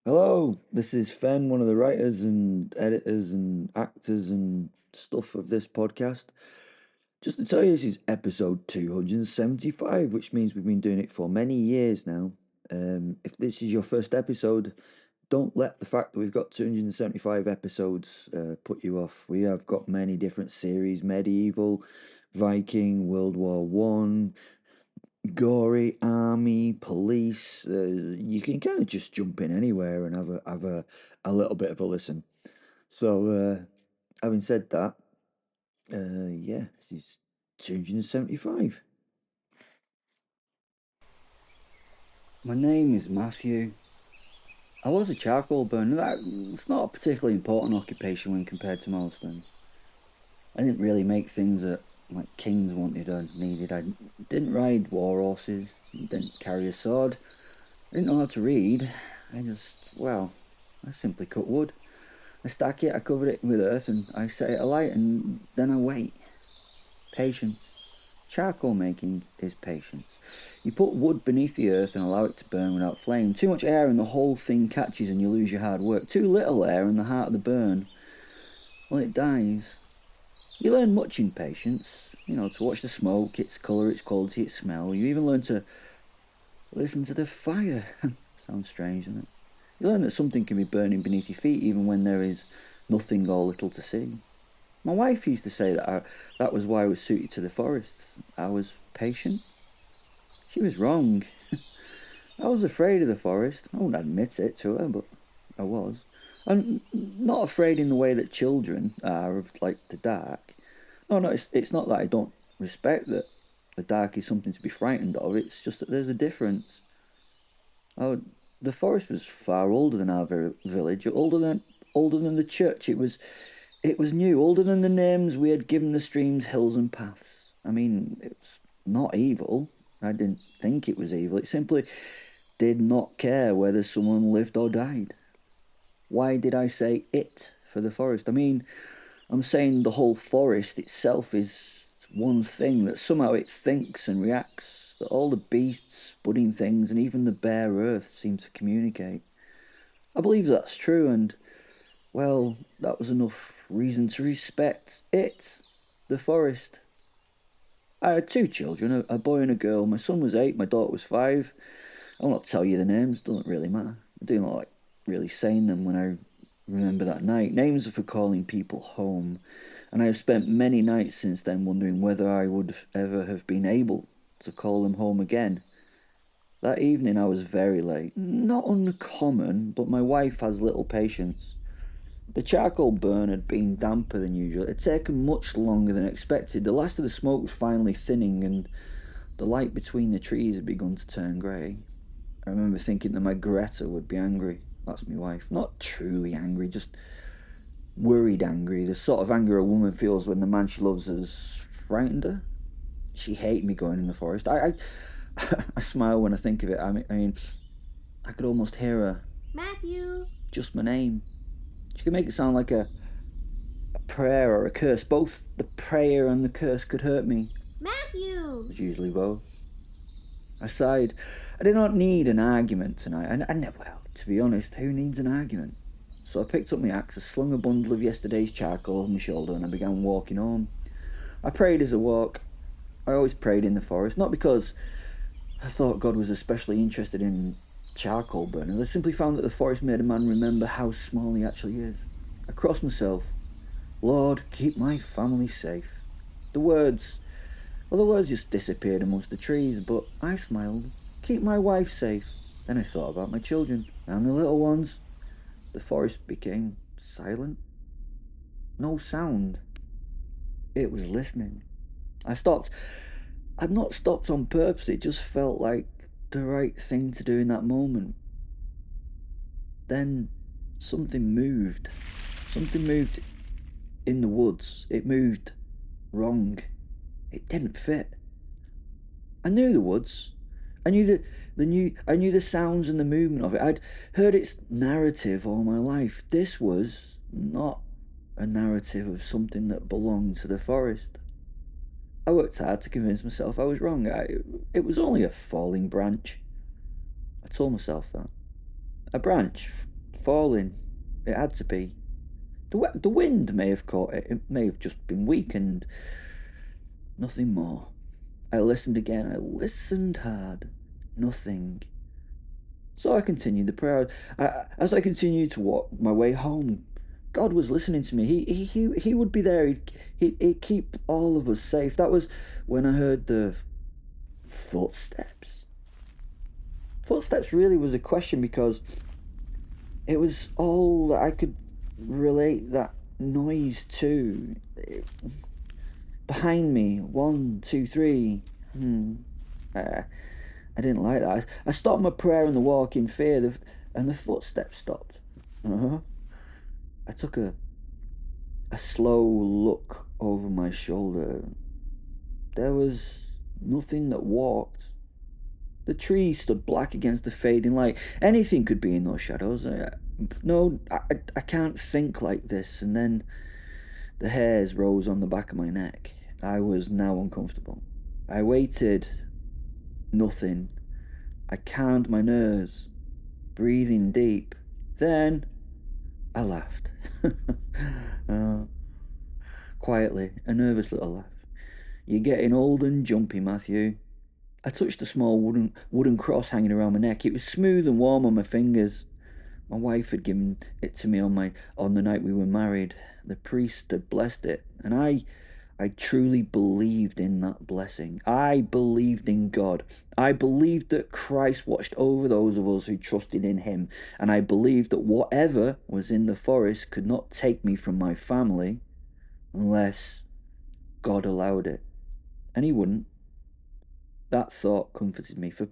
Hello, this is Fen, one of the writers and editors and actors and stuff of this podcast. Just to tell you, this is episode 275, which means we've been doing it for many years now. If this is your first episode, don't let the fact that we've got 275 episodes put you off. We have got many different series: medieval, Viking, World War One, gory, army, police. You can kind of just jump in anywhere and have a little bit of a listen. So, having said that, yeah, this is 275. My name is Matthieu. I was a charcoal burner. It's not a particularly important occupation when compared to most things. I didn't really make things that like kings wanted or needed. I didn't ride war horses, didn't carry a sword, I didn't know how to read. I simply cut wood. I stack it, I cover it with earth, and I set it alight, and then I wait. Patience. Charcoal making is patience. You put wood beneath the earth and allow it to burn without flame. Too much air and the whole thing catches and you lose your hard work. Too little air and the heart of the burn, well, it dies. You learn much in patience, to watch the smoke, its colour, its quality, its smell. You even learn to listen to the fire. Sounds strange, doesn't it? You learn that something can be burning beneath your feet even when there is nothing or little to see. My wife used to say that was why I was suited to the forest. I was patient. She was wrong. I was afraid of the forest. I wouldn't admit it to her, but I was. I'm not afraid in the way that children are of, like, the dark. No, it's not that I don't respect that the dark is something to be frightened of. It's just that there's a difference. Oh, the forest was far older than our village, older than the church. It was new, older than the names we had given the streams, hills, and paths. I mean, it's not evil. I didn't think it was evil. It simply did not care whether someone lived or died. Why did I say it for the forest? I mean, I'm saying the whole forest itself is one thing, that somehow it thinks and reacts, that all the beasts, budding things, and even the bare earth seem to communicate. I believe that's true, and, well, that was enough reason to respect it, the forest. I had two children, a boy and a girl. My son was 8, my daughter was 5. I'll not tell you the names, doesn't really matter. I do not like really saying them when I remember that night. Names are for calling people home, and I have spent many nights since then wondering whether I would ever have been able to call them home again. That evening I was very late. Not uncommon, but my wife has little patience. The charcoal burn had been damper than usual. It had taken much longer than expected. The last of the smoke was finally thinning, and the light between the trees had begun to turn grey. I remember thinking that my Greta would be angry. That's my wife. Not truly angry, just worried angry. The sort of anger a woman feels when the man she loves has frightened her. She hated me going in the forest. I smile when I think of it. I mean, I could almost hear her. Matthieu! Just my name. She could make it sound like a prayer or a curse. Both the prayer and the curse could hurt me. Matthieu! It's usually both. I sighed. I did not need an argument tonight. Well, to be honest, who needs an argument? So I picked up my axe, I slung a bundle of yesterday's charcoal over my shoulder, and I began walking home. I prayed as I walked. I always prayed in the forest, not because I thought God was especially interested in charcoal burners. I simply found that the forest made a man remember how small he actually is. I crossed myself. Lord, keep my family safe. The words, the words just disappeared amongst the trees, but I smiled. Keep my wife safe. Then I thought about my children and the little ones. The forest became silent. No sound. It was listening. I stopped. I'd not stopped on purpose. It just felt like the right thing to do in that moment. Then something moved. Something moved in the woods. It moved wrong. It didn't fit. I knew the woods. I knew the sounds and the movement of it. I'd heard its narrative all my life. This was not a narrative of something that belonged to the forest. I worked hard to convince myself I was wrong. It was only a falling branch. I told myself that. A branch, falling. It had to be. The wind may have caught it. It may have just been weakened. Nothing more. I listened again. I listened hard. Nothing. So I continued the prayer. As I continued to walk my way home, God was listening to me. He would be there. He'd keep all of us safe. That was when I heard the footsteps. Footsteps really was a question because it was all that I could relate that noise to. Behind me, 1, 2, 3. I didn't like that. I stopped my prayer and the walk in fear, and the footsteps stopped. I took a slow look over my shoulder. There was nothing that walked. The trees stood black against the fading light. Anything could be in those shadows. No, I can't think like this. And then the hairs rose on the back of my neck. I was now uncomfortable. I waited. Nothing. I calmed my nerves, breathing deep. Then I laughed. Quietly, a nervous little laugh. You're getting old and jumpy, Matthieu. I touched a small wooden cross hanging around my neck. It was smooth and warm on my fingers. My wife had given it to me on the night we were married. The priest had blessed it, and I truly believed in that blessing. I believed in God. I believed that Christ watched over those of us who trusted in him, and I believed that whatever was in the forest could not take me from my family unless God allowed it. And he wouldn't. That thought comforted me for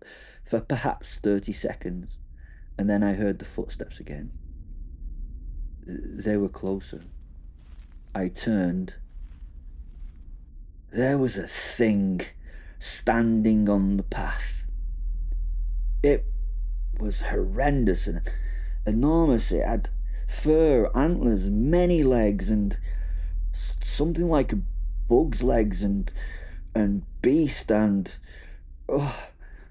perhaps 30 seconds, and then I heard the footsteps again. They were closer. I turned. There was a thing standing on the path. It was horrendous and enormous. It had fur, antlers, many legs, and something like a bug's legs and beast and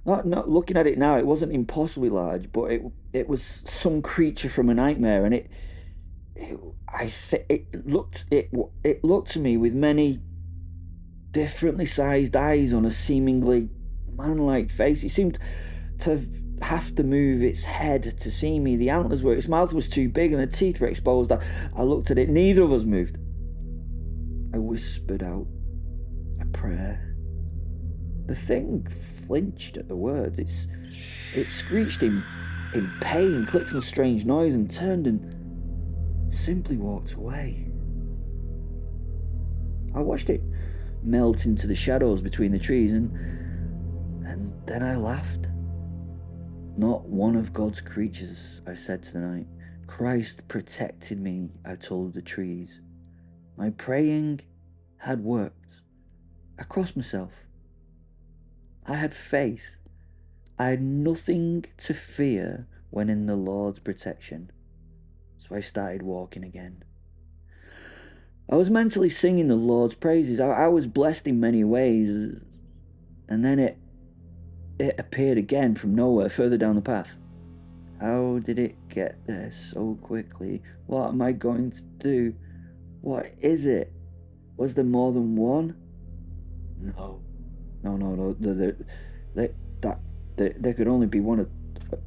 not looking at it now, it wasn't impossibly large, but it was some creature from a nightmare, and it looked to me with many differently sized eyes on a seemingly man-like face. It seemed to have to move its head to see me. The antlers were, its mouth was too big and the teeth were exposed. I looked at it. Neither of us moved. I whispered out a prayer. The thing flinched at the words. It screeched in pain, clicked some strange noise, and turned and simply walked away. I watched it melt into the shadows between the trees, and then I laughed. Not one of God's creatures, I said to the night. Christ protected me, I told the trees. My praying had worked. I crossed myself. I had faith. I had nothing to fear when in the Lord's protection. So I started walking again. I was mentally singing the Lord's praises. I was blessed in many ways. And then it appeared again from nowhere, further down the path. How did it get there so quickly? What am I going to do? What is it? Was there more than one? No. There could only be one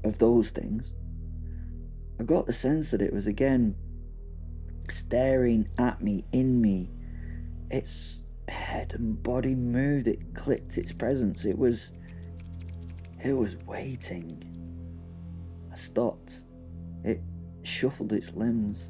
of those things. I got the sense that it was again staring at me, in me. Its head and body moved. It clicked its presence. It was waiting. I stopped. It shuffled its limbs.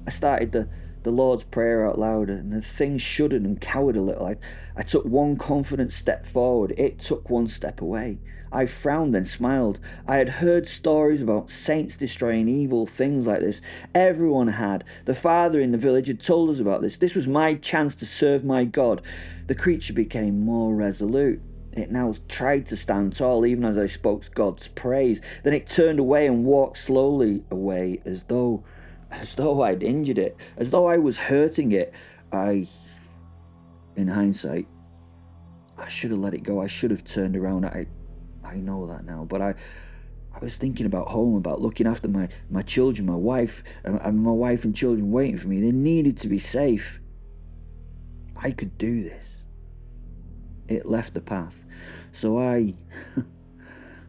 I started the Lord's Prayer out loud, and the thing shuddered and cowered a little. I took one confident step forward. It took one step away. I frowned then smiled. I had heard stories about saints destroying evil things like this. Everyone had. The father in the village had told us about this. This was my chance to serve my God. The creature became more resolute. It now tried to stand tall, even as I spoke God's praise. Then it turned away and walked slowly away, as though I'd injured it, as though I was hurting it. In hindsight, I should have let it go. I should have turned around. I know that now, but I was thinking about home, about looking after my children, my wife, and my wife and children waiting for me. They needed to be safe. I could do this. It left the path, so I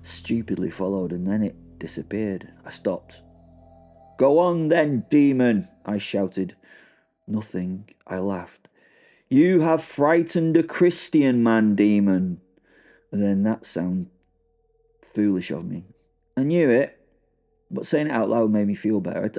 stupidly followed, and then it disappeared. I stopped. Go on then, demon, I shouted. Nothing. I laughed. You have frightened a Christian man, demon. And then that sounded foolish of me. I knew it, but saying it out loud made me feel better.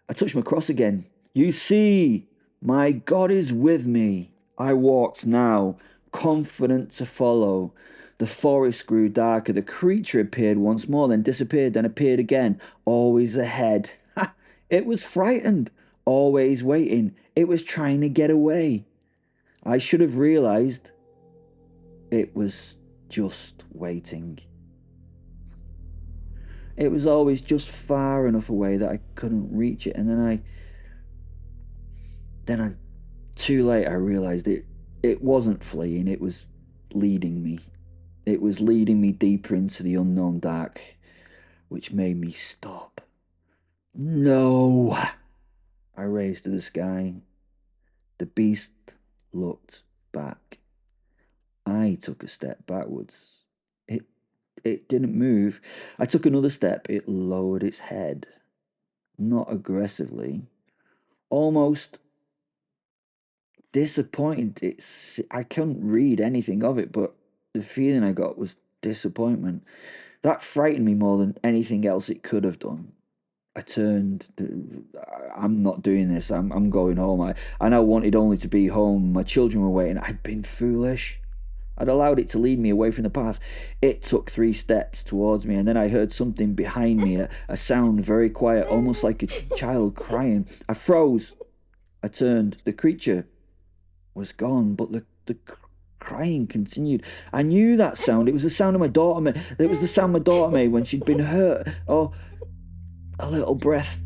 I touched my cross again. You see, my God is with me. I walked now, confident to follow. The forest grew darker. The creature appeared once more, then disappeared, then appeared again, always ahead. Ha! It was frightened, always waiting. It was trying to get away. I should have realized it was just waiting. It was always just far enough away that I couldn't reach it, and then too late I realized it wasn't fleeing, it was leading me. It was leading me deeper into the unknown dark, which made me stop. No! I raised to the sky. The beast looked back. I took a step backwards. It didn't move. I took another step. It lowered its head. Not aggressively. Almost disappointed. I couldn't read anything of it, but the feeling I got was disappointment. That frightened me more than anything else it could have done. I turned. I'm not doing this. I'm going home. I now wanted only to be home. My children were waiting. I'd been foolish. I'd allowed it to lead me away from the path. It took 3 steps towards me, and then I heard something behind me, a sound very quiet, almost like a child crying. I froze. I turned. The creature was gone, but the crying continued. I knew that sound. It was the sound of my daughter made. It was the sound my daughter made when she'd been hurt. Oh, a little breath.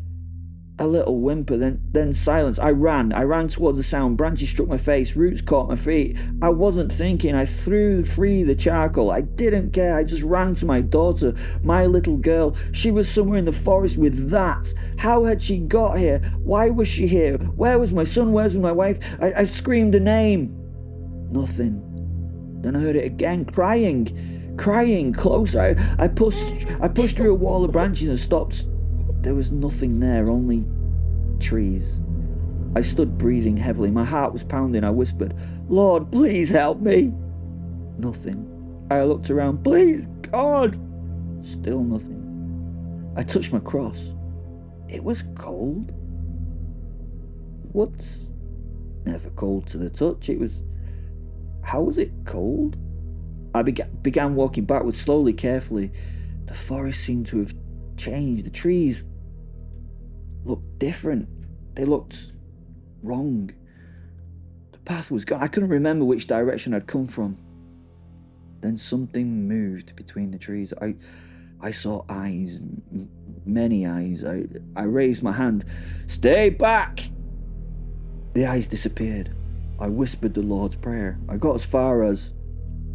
A little whimper, then silence. I ran towards the sound. Branches struck my face, roots caught my feet. I wasn't thinking. I threw free the charcoal. I didn't care. I just ran to my daughter, my little girl. She was somewhere in the forest with that. How had she got here? Why was she here? Where was my son? Where was my wife? I screamed a name. Nothing. Then I heard it again, crying closer. I pushed through a wall of branches and stopped. There was nothing there, only trees. I stood breathing heavily. My heart was pounding. I whispered, Lord, please help me. Nothing. I looked around. Please, God. Still nothing. I touched my cross. It was cold. What's never cold to the touch? How was it cold? I began walking backwards slowly, carefully. The forest seemed to have changed. The trees looked different. They looked wrong. The path was gone. I couldn't remember which direction I'd come from. Then something moved between the trees. I saw eyes, many eyes. I raised my hand. Stay back! The eyes disappeared. I whispered the Lord's Prayer. I got as far as,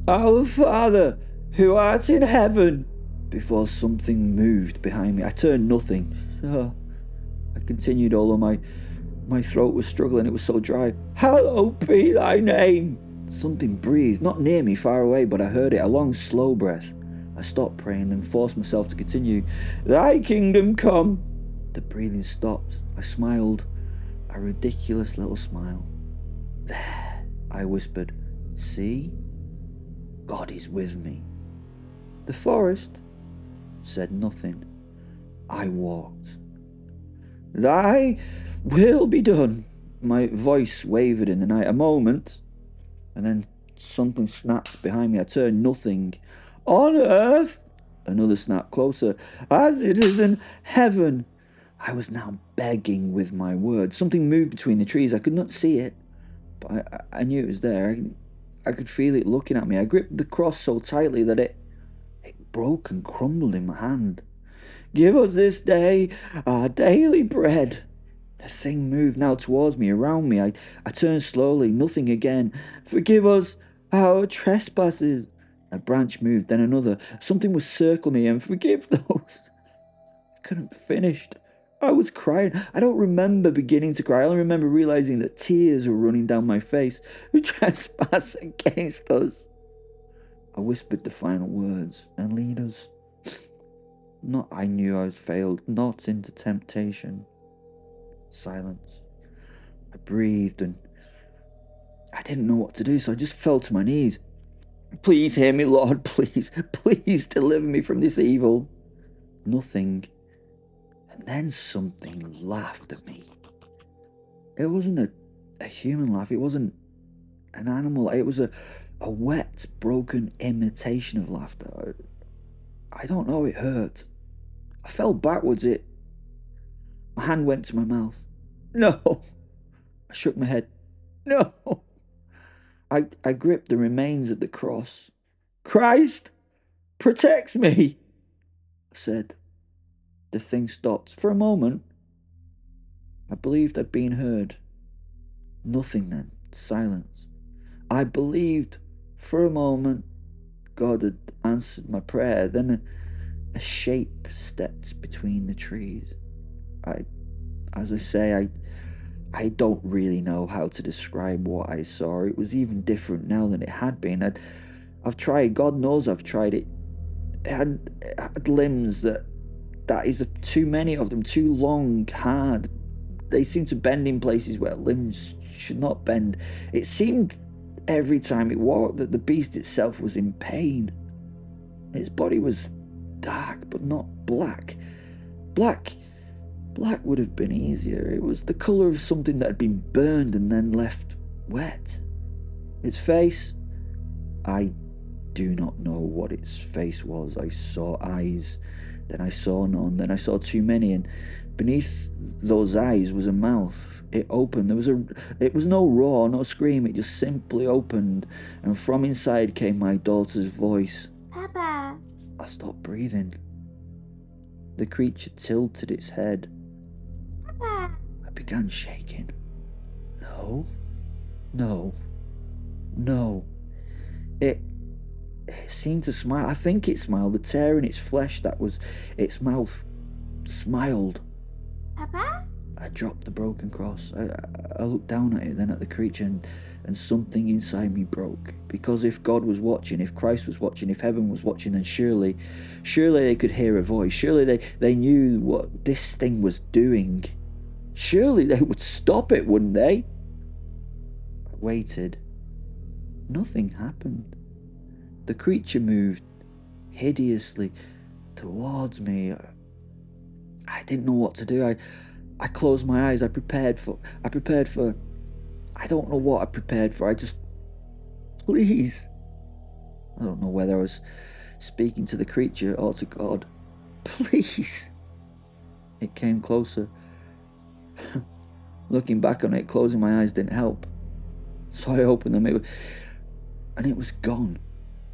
Our Father, who art in heaven, before something moved behind me. I turned. Nothing. I continued, although my throat was struggling. It was so dry. Hallowed be thy name. Something breathed, not near me, far away, but I heard it, a long, slow breath. I stopped praying, then forced myself to continue. Thy kingdom come. The breathing stopped. I smiled, a ridiculous little smile. There, I whispered. See? God is with me. The forest said nothing. I walked. Thy will be done. My voice wavered in the night. A moment, and then something snapped behind me. I turned. Nothing. On earth. Another snap, closer. As it is in heaven. I was now begging with my words. Something moved between the trees. I could not see it, but I knew it was there. I could feel it looking at me. I gripped the cross so tightly that it broke and crumbled in my hand. Give us this day our daily bread. The thing moved now towards me, around me. I turned slowly. Nothing again. Forgive us our trespasses. A branch moved, then another. Something was circling me, and forgive those. I couldn't finish. I was crying. I don't remember beginning to cry. I only remember realizing that tears were running down my face. Who trespass against us? I whispered the final words, and lead us. Not I knew I was failed, not into temptation. Silence. I breathed and I didn't know what to do, so I just fell to my knees. Please hear me, Lord, please, please deliver me from this evil. Nothing. And then something laughed at me. It wasn't a human laugh, it wasn't an animal, it was a wet, broken imitation of laughter. I don't know, it hurt. I fell backwards, my hand went to my mouth. No. I shook my head. No. I gripped the remains of the cross. Christ protects me, I said. The thing stopped. For a moment, I believed I'd been heard. Nothing then. Silence. I believed for a moment God had answered my prayer. Then a shape stepped between the trees. As I say, I don't really know how to describe what I saw. It was even different now than it had been. I've tried, God knows I've tried it. It had limbs that is too many of them, too long, hard. They seem to bend in places where limbs should not bend. It seemed every time it walked that the beast itself was in pain. Its body was dark, but not black. Black would have been easier. It was the colour of something that had been burned and then left wet. Its face, I do not know what its face was. I saw eyes, then I saw none, then I saw too many, and beneath those eyes was a mouth. It opened. It was no roar, no scream. It just simply opened, and from inside came my daughter's voice. Papa. I stopped breathing. The creature tilted its head. Papa. I began shaking. No, no, no. It seemed to smile. I think it smiled. The tear in its flesh that was its mouth smiled. Papa? I dropped the broken cross. I looked down at it, then at the creature, and something inside me broke. Because if God was watching, if Christ was watching, if heaven was watching, then surely they could hear a voice. Surely they knew what this thing was doing. Surely they would stop it, wouldn't they? I waited. Nothing happened. The creature moved hideously towards me. I didn't know what to do. I closed my eyes. I prepared for I don't know what I prepared for. Please. I don't know whether I was speaking to the creature or to God. Please. It came closer. Looking back on it, closing my eyes didn't help. So I opened them, and it was gone.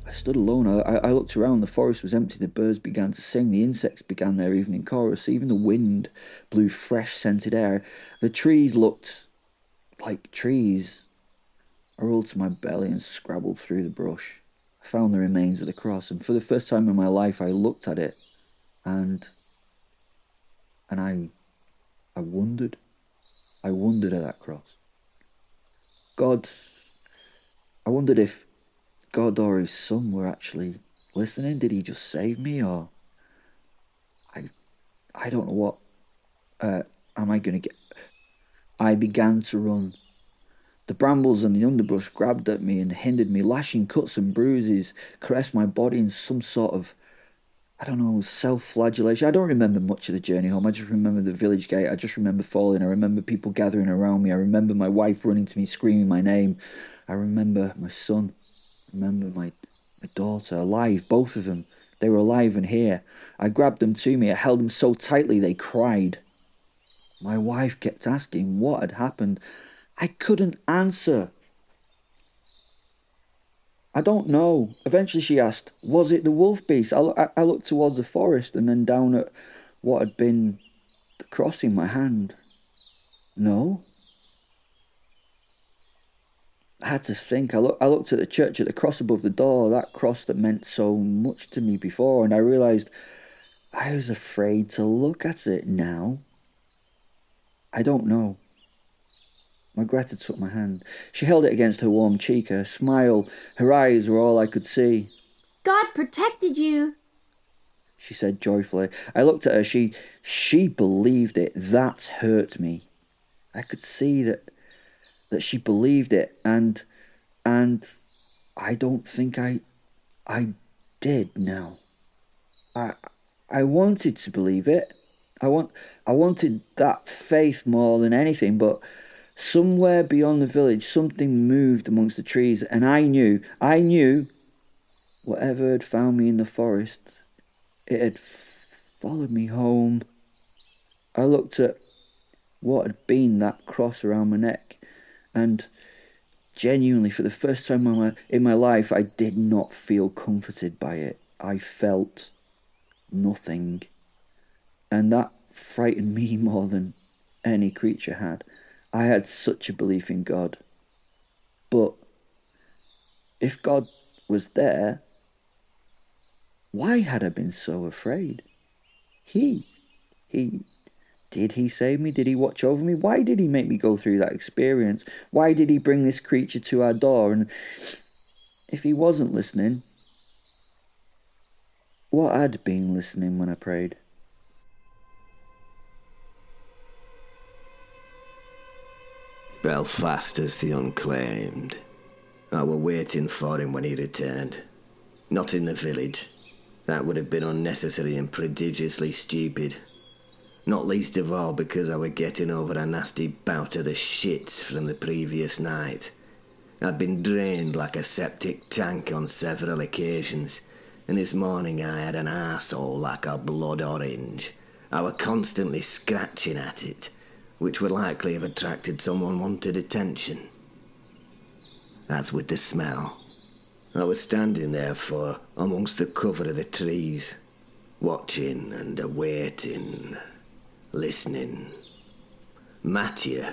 I stood alone. I looked around. The forest was empty. The birds began to sing. The insects began their evening chorus. Even the wind blew fresh scented air. The trees looked like trees. I rolled to my belly and scrabbled through the brush. I found the remains of the cross, and for the first time in my life I looked at it and I wondered. I wondered at that cross. God, I wondered if God or his son were actually listening. Did he just save me, or I don't know what am I gonna get. I began to run. The brambles and the underbrush grabbed at me and hindered me. Lashing cuts and bruises caressed my body in some sort of, I don't know, self-flagellation. I don't remember much of the journey home. I just remember the village gate. I just remember falling. I remember people gathering around me. I remember my wife running to me, screaming my name. I remember my son. I remember my daughter, alive, both of them. They were alive and here. I grabbed them to me. I held them so tightly they cried. My wife kept asking what had happened. I couldn't answer. I don't know. Eventually she asked, was it the wolf beast? I looked towards the forest and then down at what had been the cross in my hand. No. I had to think. I looked at the church, at the cross above the door, that cross that meant so much to me before, and I realised I was afraid to look at it now. I don't know. My Greta took my hand. She held it against her warm cheek, her smile, her eyes were all I could see. God protected you. She said joyfully. I looked at her. She believed it. That hurt me. I could see that she believed it, and I don't think I did now. I I wanted to believe it. I wanted that faith more than anything, but somewhere beyond the village something moved amongst the trees, and I knew whatever had found me in the forest, it had followed me home. I looked at what had been that cross around my neck, and genuinely, for the first time in my life, I did not feel comforted by it. I felt nothing. And that frightened me more than any creature had. I had such a belief in God. But if God was there, why had I been so afraid? He, he, did he save me? Did he watch over me? Why did he make me go through that experience? Why did he bring this creature to our door? And if he wasn't listening, what had been listening when I prayed? Belphastus the Unclaimed. I were waiting for him when he returned. Not in the village. That would have been unnecessary and prodigiously stupid. Not least of all because I were getting over a nasty bout of the shits from the previous night. I'd been drained like a septic tank on several occasions, and this morning I had an arsehole like a blood orange. I were constantly scratching at it, which would likely have attracted someone wanted attention. As with the smell, I was standing therefore amongst the cover of the trees, watching and awaiting, listening. Matthieu,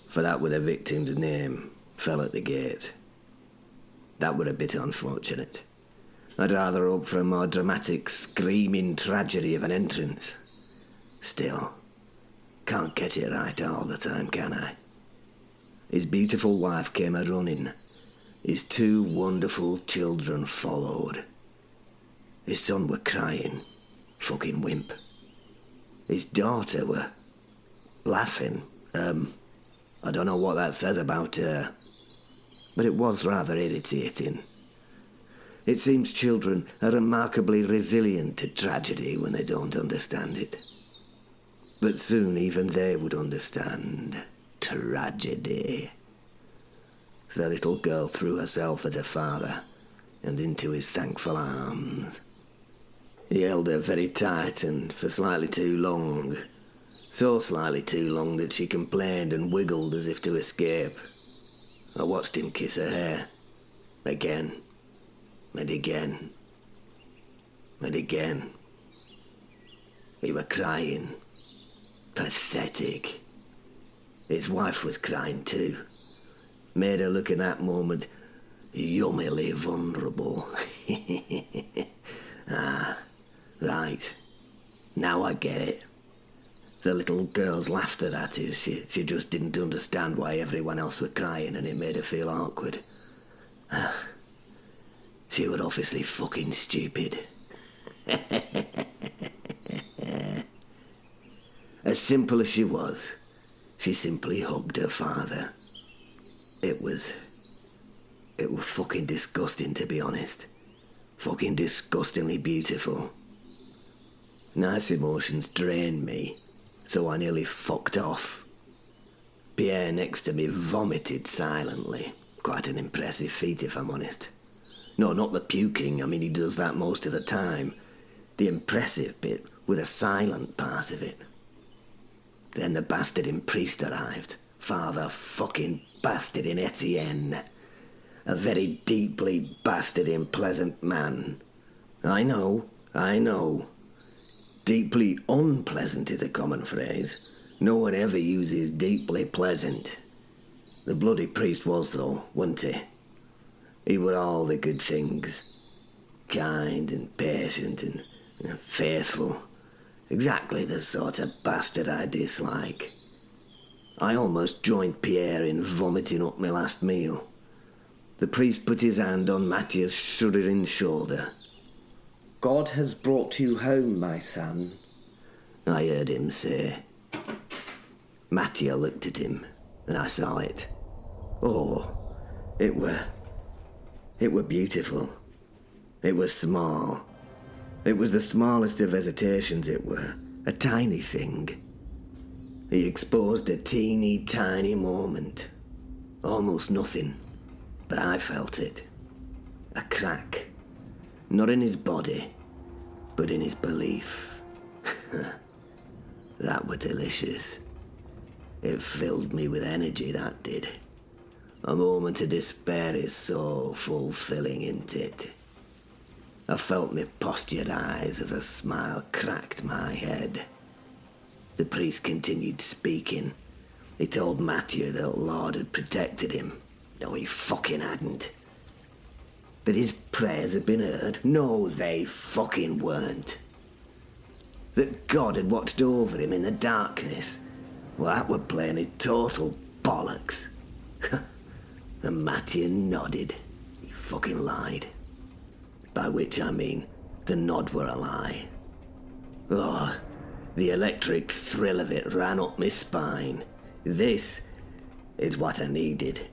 for that were the victim's name, fell at the gate. That were a bit unfortunate. I'd rather hope for a more dramatic, screaming tragedy of an entrance. Still, can't get it right all the time, can I? His beautiful wife came a-running. His two wonderful children followed. His son were crying. Fucking wimp. His daughter were laughing. I don't know what that says about her, but it was rather irritating. It seems children are remarkably resilient to tragedy when they don't understand it. But soon even they would understand tragedy. The little girl threw herself at her father and into his thankful arms. He held her very tight and for slightly too long. So slightly too long that she complained and wiggled as if to escape. I watched him kiss her hair. Again. And again. And again. He were crying. Pathetic. His wife was crying too. Made her look in that moment yummily vulnerable. Ah, right. Now I get it. The little girls laughed at that. She just didn't understand why everyone else were crying and it made her feel awkward. She were obviously fucking stupid. As simple as she was, she simply hugged her father. It was fucking disgusting, to be honest. Fucking disgustingly beautiful. Nice emotions drained me, so I nearly fucked off. Pierre next to me vomited silently. Quite an impressive feat, if I'm honest. No, not the puking. I mean, he does that most of the time. The impressive bit with a silent part of it. Then the bastarding priest arrived. Father fucking bastarding Etienne. A very deeply bastarding pleasant man. I know. Deeply unpleasant is a common phrase. No one ever uses deeply pleasant. The bloody priest was, though, wasn't he? He were all the good things. Kind and patient and faithful. Exactly the sort of bastard I dislike. I almost joined Pierre in vomiting up my last meal. The priest put his hand on Matthieu's shuddering shoulder. God has brought you home, my son, I heard him say. Matthieu looked at him, and I saw it. Oh, it were beautiful. It was small. It was the smallest of hesitations, it were. A tiny thing. He exposed a teeny tiny moment. Almost nothing. But I felt it. A crack. Not in his body, but in his belief. That were delicious. It filled me with energy, that did. A moment of despair is so fulfilling, isn't it? I felt my postured eyes as a smile cracked my head. The priest continued speaking. He told Matthieu that Lord had protected him. No, he fucking hadn't. That his prayers had been heard. No, they fucking weren't. That God had watched over him in the darkness. Well, that were plainly total bollocks. And Matthieu nodded. He fucking lied. By which I mean, the nod were a lie. Oh, the electric thrill of it ran up my spine. This is what I needed.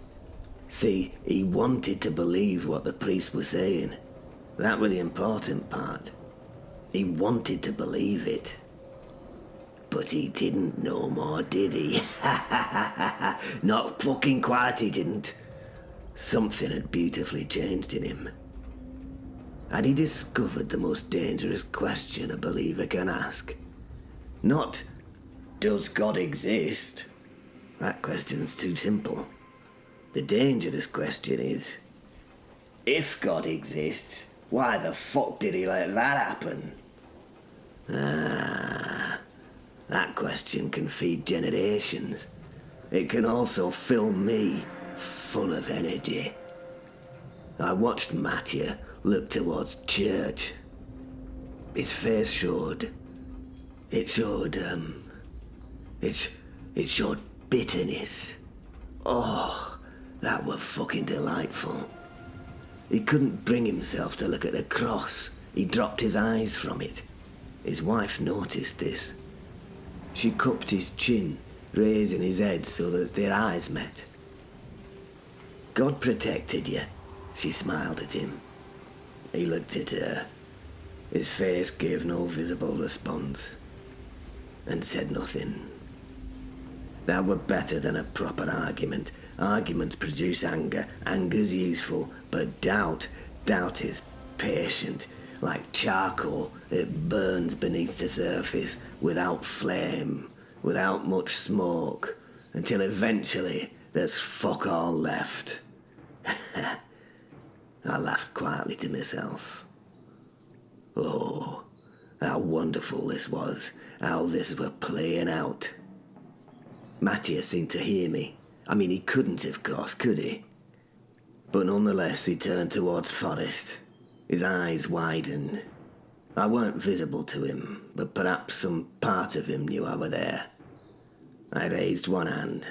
See, he wanted to believe what the priest was saying. That was the important part. He wanted to believe it. But he didn't no more, did he? Not fucking quite, he didn't. Something had beautifully changed in him. Had he discovered the most dangerous question a believer can ask? Not, does God exist? That question's too simple. The dangerous question is, if God exists, why the fuck did he let that happen? That question can feed generations. It can also fill me full of energy. I watched Matthieu look towards church. His face showed... It showed bitterness. Oh, that were fucking delightful. He couldn't bring himself to look at the cross. He dropped his eyes from it. His wife noticed this. She cupped his chin, raising his head so that their eyes met. God protected you, she smiled at him. He looked at her. His face gave no visible response, and said nothing. That were better than a proper argument. Arguments produce anger. Anger's useful, but doubt is patient. Like charcoal, it burns beneath the surface, without flame, without much smoke, until eventually there's fuck all left. I laughed quietly to myself. Oh, how wonderful this was, how this were playing out. Matthieu seemed to hear me. I mean, he couldn't, of course, could he? But nonetheless, he turned towards Forrest. His eyes widened. I weren't visible to him, but perhaps some part of him knew I were there. I raised one hand.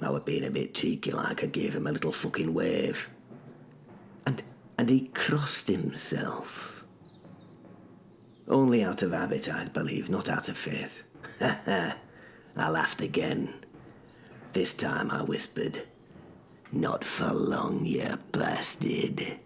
I were being a bit cheeky like. I gave him a little fucking wave. And he crossed himself. Only out of habit, I believe, not out of faith. I laughed again. This time I whispered, "Not for long, you bastard."